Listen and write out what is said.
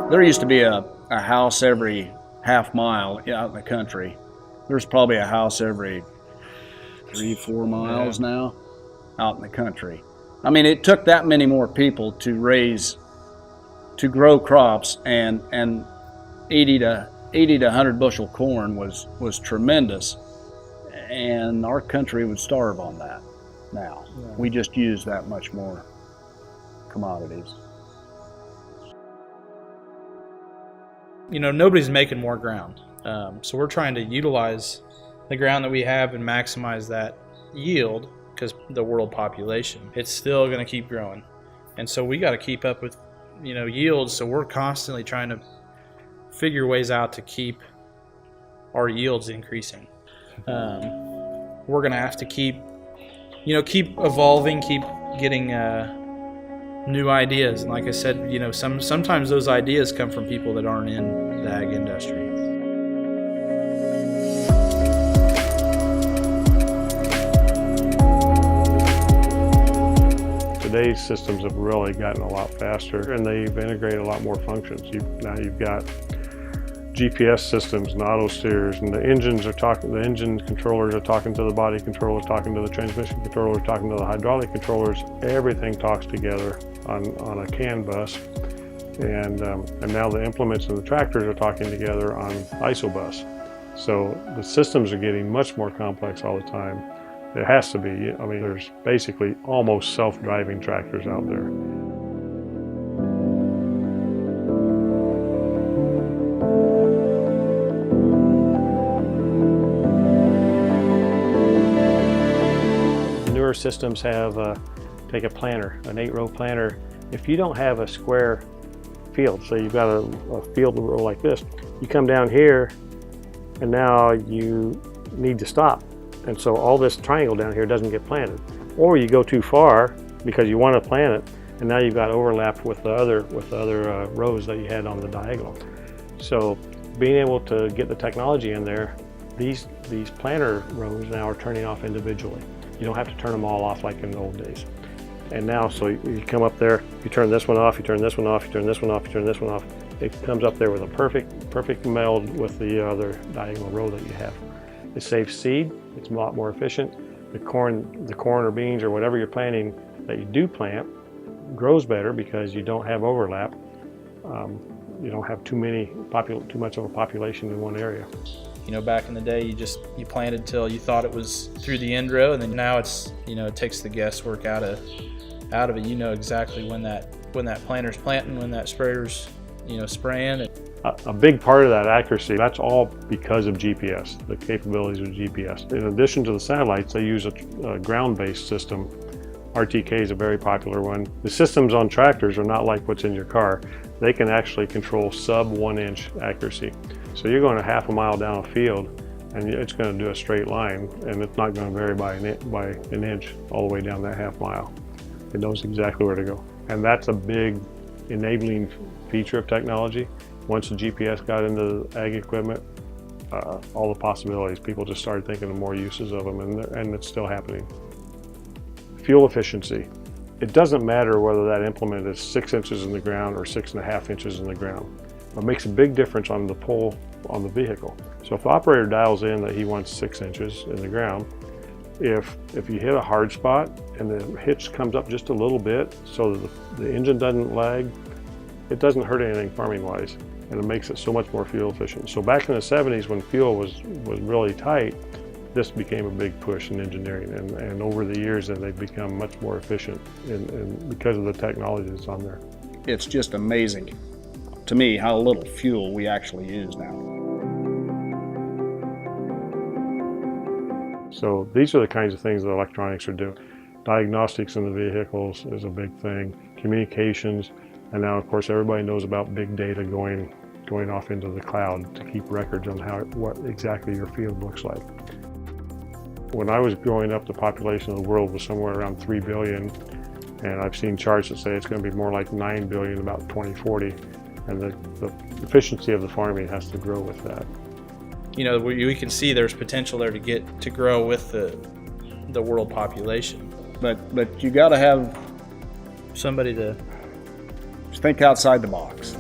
There used to be a house every half mile out in the country. There's probably a house every 3-4 miles now out in the country. I mean, it took that many more people to grow crops, and 80 to 100 bushel corn was tremendous, and our country would starve on that now. Yeah. We just use that much more commodities. You know, nobody's making more ground, so we're trying to utilize the ground that we have and maximize that yield, because the world population, it's still going to keep growing, and so we got to keep up with, you know, yields. So we're constantly trying to figure ways out to keep our yields increasing. We're going to have to keep evolving, keep getting new ideas. And like I said, you know, sometimes those ideas come from people that aren't in the ag industry. Today's systems have really gotten a lot faster, and they've integrated a lot more functions. Now you've got GPS systems and auto steers, and the engines are talking. The engine controllers are talking to the body controllers, talking to the transmission controllers, talking to the hydraulic controllers. Everything talks together on a CAN bus, and now the implements and the tractors are talking together on ISOBus. So the systems are getting much more complex all the time. It has to be. I mean, there's basically almost self-driving tractors out there. Newer systems have, take a planter, an 8-row planter. If you don't have a square field, so you've got a field row like this, you come down here and now you need to stop. And so all this triangle down here doesn't get planted. Or you go too far because you want to plant it, and now you've got overlap with the other rows that you had on the diagonal. So being able to get the technology in there, these planter rows now are turning off individually. You don't have to turn them all off like in the old days. And now, so you come up there, you turn this one off, you turn this one off, you turn this one off, you turn this one off. It comes up there with a perfect meld with the other diagonal row that you have. It saves seed. It's a lot more efficient. The corn or beans or whatever you're planting that you do plant grows better because you don't have overlap. You don't have too much of a population in one area. You know, back in the day, you planted till you thought it was through the end row, and then now it's, you know, it takes the guesswork out of it. You know exactly when that planter's planting, when that sprayer's, you know, spraying. A big part of that accuracy, that's all because of GPS, the capabilities of GPS. In addition to the satellites, they use a ground-based system. RTK is a very popular one. The systems on tractors are not like what's in your car. They can actually control sub 1-inch accuracy. So you're going a half a mile down a field, and it's going to do a straight line, and it's not going to vary by an inch all the way down that half mile. It knows exactly where to go. And that's a big enabling feature of technology. Once the GPS got into the ag equipment, all the possibilities, people just started thinking of more uses of them, and it's still happening. Fuel efficiency. It doesn't matter whether that implement is 6 inches in the ground or 6.5 inches in the ground. It makes a big difference on the pull on the vehicle. So if the operator dials in that he wants 6 inches in the ground, if you hit a hard spot and the hitch comes up just a little bit so that the engine doesn't lag, it doesn't hurt anything farming-wise, and it makes it so much more fuel efficient. So back in the 70s, when fuel was really tight, this became a big push in engineering, and over the years then they've become much more efficient and because of the technology that's on there. It's just amazing to me how little fuel we actually use now. So these are the kinds of things that electronics are doing. Diagnostics in the vehicles is a big thing, communications, and now of course everybody knows about big data going off into the cloud to keep records on what exactly your field looks like. When I was growing up, the population of the world was somewhere around 3 billion, and I've seen charts that say it's going to be more like 9 billion about 2040, and the efficiency of the farming has to grow with that. You know, we can see there's potential there to grow with the world population. But you got to have somebody to think outside the box.